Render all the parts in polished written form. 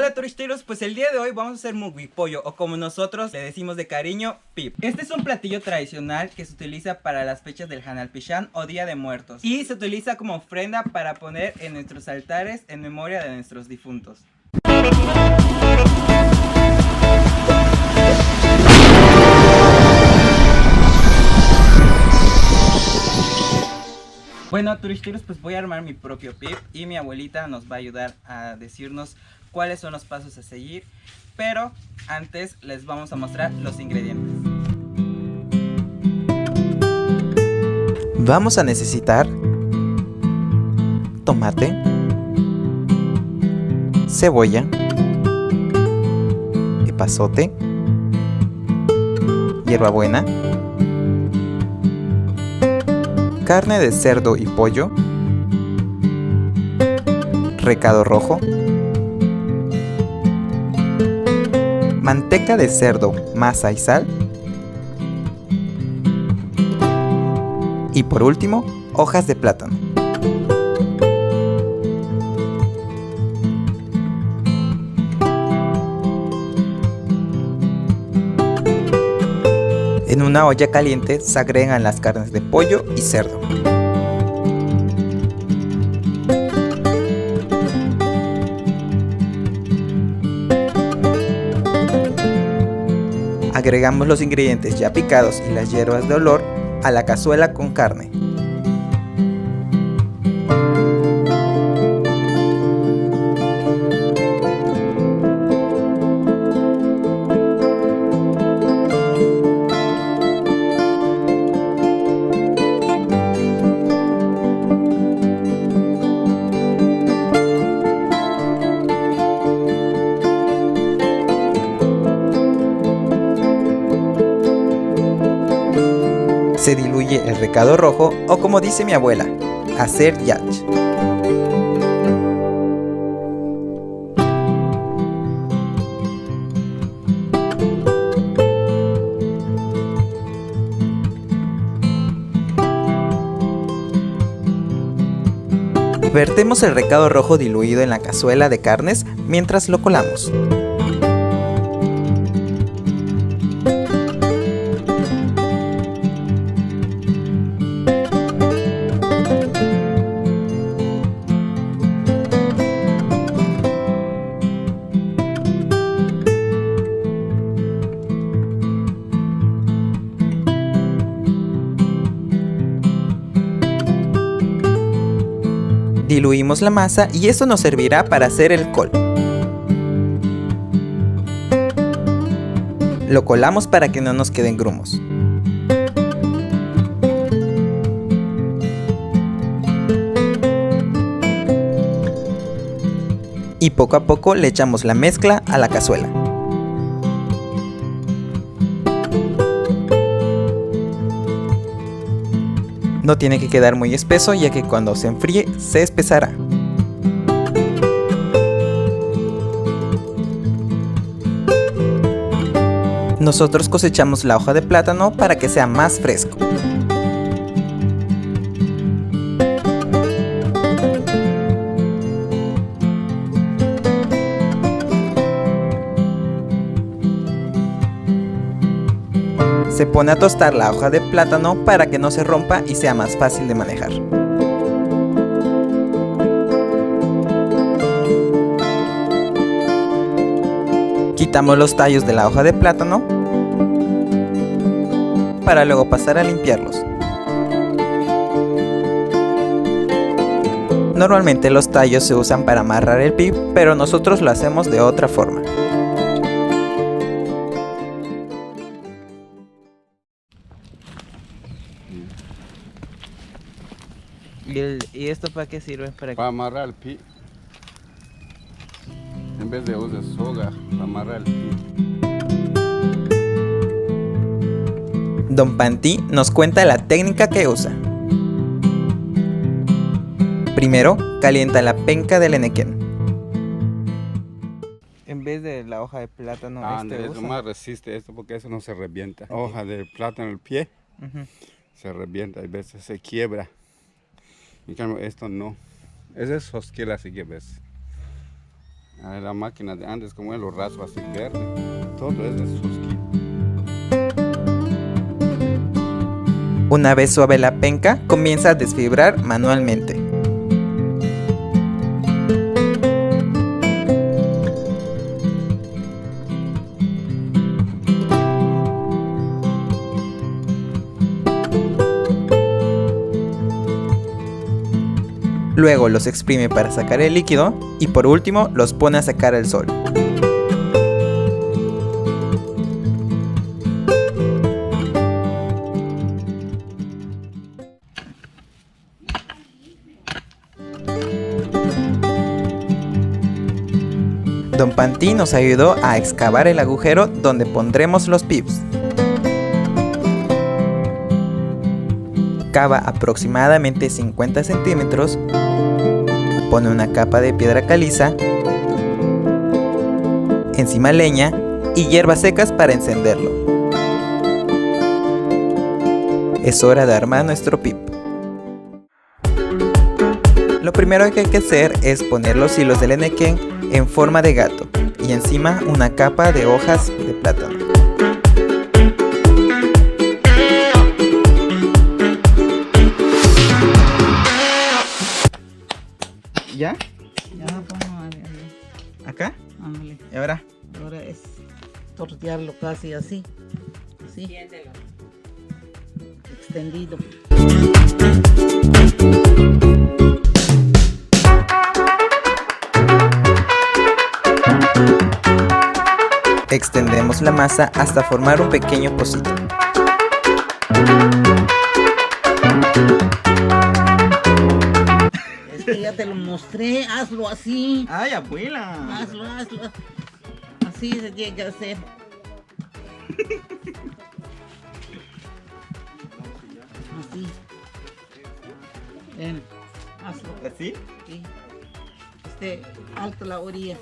Hola turisteros, pues el día de hoy vamos a hacer mugipollo, o como nosotros le decimos de cariño, pip. Este es un platillo tradicional que se utiliza para las fechas del Hanalpishán o Día de Muertos, y se utiliza como ofrenda para poner en nuestros altares en memoria de nuestros difuntos. Bueno, turisteros, pues voy a armar mi propio pip y mi abuelita nos va a ayudar a decirnos cuáles son los pasos a seguir, pero antes les vamos a mostrar los ingredientes. Vamos a necesitar tomate, cebolla, epazote, hierbabuena, carne de cerdo y pollo, recado rojo, manteca de cerdo, masa y sal, y por último, hojas de plátano. En una olla caliente se agregan las carnes de pollo y cerdo. Agregamos los ingredientes ya picados y las hierbas de olor a la cazuela con carne. Se diluye el recado rojo o, como dice mi abuela, hacer yach. Vertemos el recado rojo diluido en la cazuela de carnes mientras lo colamos. Diluimos la masa y esto nos servirá para hacer el col. Lo colamos para que no nos queden grumos. Y poco a poco le echamos la mezcla a la cazuela. No tiene que quedar muy espeso, ya que cuando se enfríe se espesará. Nosotros cosechamos la hoja de plátano para que sea más fresco. Se pone a tostar la hoja de plátano para que no se rompa y sea más fácil de manejar. Quitamos los tallos de la hoja de plátano para luego pasar a limpiarlos. Normalmente los tallos se usan para amarrar el pip, pero nosotros lo hacemos de otra forma. ¿Y esto para qué sirve? Para amarrar el pi. En vez de usar soga, para amarrar el pi. Don Panti nos cuenta la técnica que usa. Primero, calienta la penca del enequén. En vez de la hoja de plátano, Eso más resiste esto porque eso no se revienta. Okay. Hoja de plátano en el pie, se revienta, a veces se quiebra. En cambio esto no. Ese es hosquila así que ves. A la máquina de antes, como él lo raspa así verde. Todo es de susquito. Una vez suave la penca, comienza a desfibrar manualmente. Luego los exprime para sacar el líquido y por último los pone a secar al sol. Don Panti nos ayudó a excavar el agujero donde pondremos los pips. Cava aproximadamente 50 centímetros, pone una capa de piedra caliza, encima leña y hierbas secas para encenderlo. Es hora de armar nuestro pip. Lo primero que hay que hacer es poner los hilos del enequén en forma de gato y encima una capa de hojas de plátano. ¿Ya? Ya, vamos a ver. ¿Acá? Ándale. ¿Y ahora? Ahora es tortearlo casi así. Así. Extendido. Extendemos la masa hasta formar un pequeño pocito. Es que ya te lo mostré, hazlo así. ¡Ay, abuela! Hazlo. Así se tiene que hacer. Así. Ven, hazlo. ¿Así? Sí. Alto la orilla.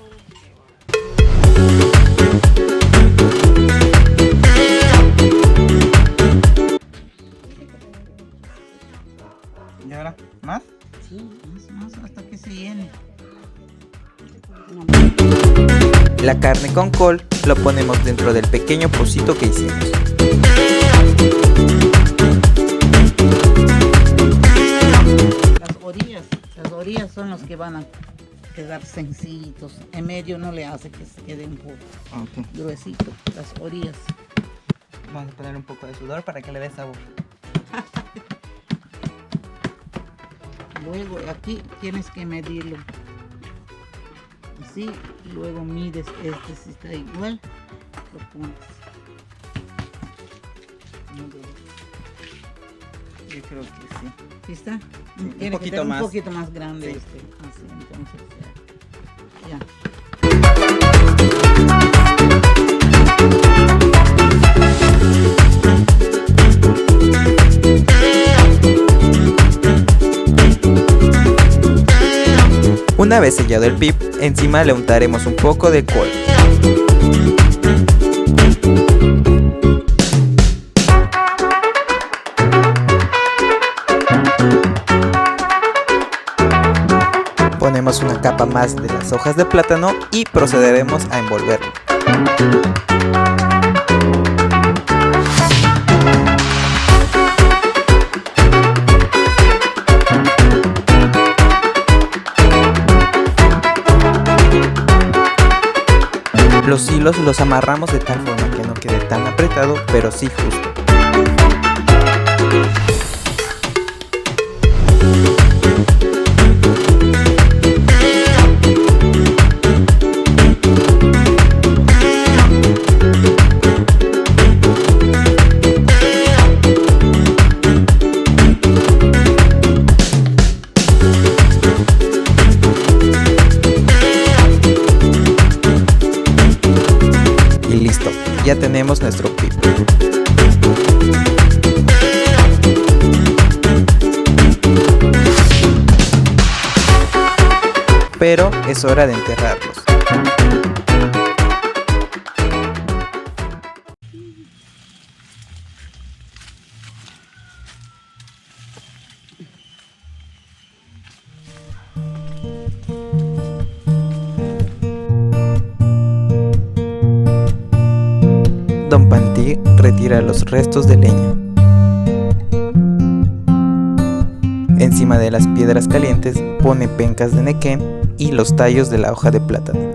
¿Y ahora? ¿Más? Sí, más hasta que se llene. La carne con col lo ponemos dentro del pequeño pocito que hicimos. Las orillas son los que van a quedar sencillitos. En medio no le hace que se quede un poco gruesito. Las orillas. Vamos a poner un poco de sudor para que le dé sabor. Luego aquí tienes que medirlo. Así, y luego mides si está igual, lo pones. Yo creo que sí. ¿Sí está? Un Tiene que poquito ser más. un poquito más grande Sí. Así, entonces ya. Una vez sellado el pip, encima le untaremos un poco de col. Ponemos una capa más de las hojas de plátano y procederemos a envolverlo. Los hilos los amarramos de tal forma que no quede tan apretado, pero sí justo. Y listo, ya tenemos nuestro pip. Pero es hora de enterrarlos. Pantí retira los restos de leña. Encima de las piedras calientes pone pencas de nequén y los tallos de la hoja de plátano.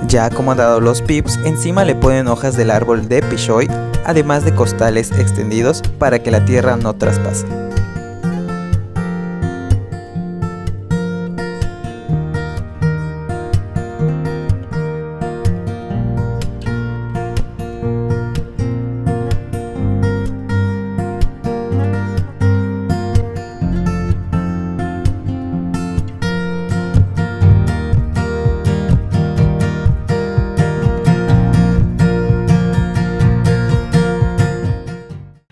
Ya acomodados los pips, encima le ponen hojas del árbol de pichoy, además de costales extendidos para que la tierra no traspase.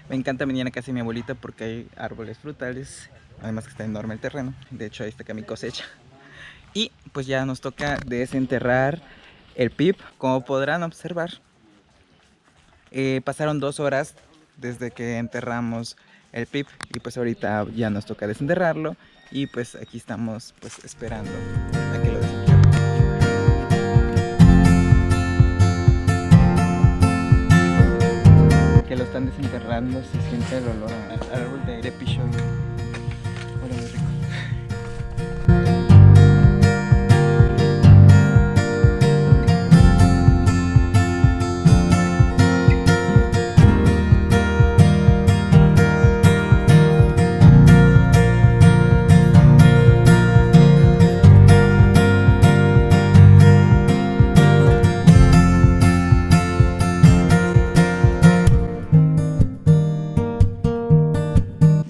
Me encanta venir a casa de mi abuelita porque hay árboles frutales, además que está enorme el terreno. De hecho ahí está acá mi cosecha. Y pues ya nos toca desenterrar el pip. Como podrán observar, pasaron 2 horas desde que enterramos el pip y pues ahorita ya nos toca desenterrarlo. Y pues aquí estamos pues esperando a que lo desenterremos. Que lo están desenterrando, se siente el olor al árbol de pichoy. Huele muy rico.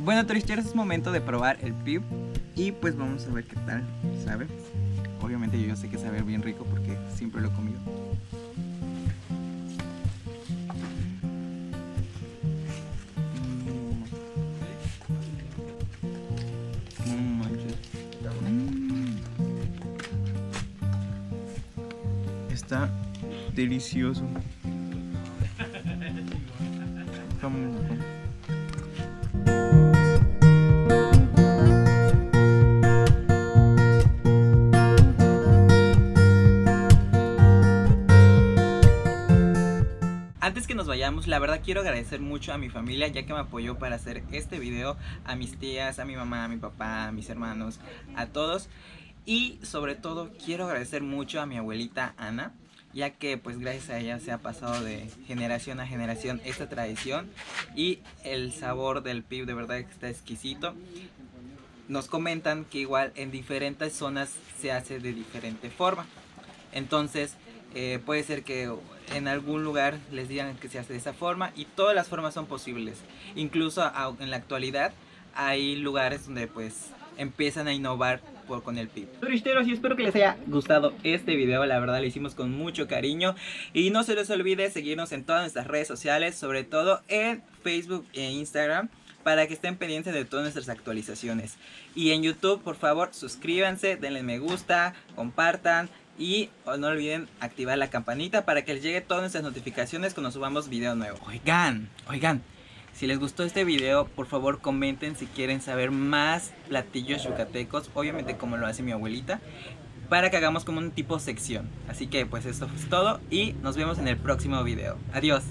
Bueno, turisteros, es momento de probar el pip y pues vamos a ver qué tal sabe. Obviamente yo sé que sabe bien rico porque siempre lo he comido. Está delicioso. Está muy rico. Antes que nos vayamos, la verdad quiero agradecer mucho a mi familia, ya que me apoyó para hacer este video, a mis tías, a mi mamá, a mi papá, a mis hermanos, a todos. Y sobre todo quiero agradecer mucho a mi abuelita Ana, ya que pues gracias a ella se ha pasado de generación a generación esta tradición y el sabor del pip de verdad que está exquisito. Nos comentan que igual en diferentes zonas se hace de diferente forma, entonces puede ser que en algún lugar les digan que se hace de esa forma y todas las formas son posibles. Incluso en la actualidad hay lugares donde pues empiezan a innovar con el pip. Turisteros, y espero que les haya gustado este video, la verdad lo hicimos con mucho cariño. Y no se les olvide seguirnos en todas nuestras redes sociales, sobre todo en Facebook e Instagram, para que estén pendientes de todas nuestras actualizaciones. Y en YouTube, por favor, suscríbanse, denle me gusta, compartan. Y no olviden activar la campanita para que les llegue todas nuestras notificaciones cuando subamos video nuevo. Oigan, si les gustó este video, por favor comenten si quieren saber más platillos yucatecos, obviamente como lo hace mi abuelita, para que hagamos como un tipo sección. Así que pues esto es todo y nos vemos en el próximo video. Adiós.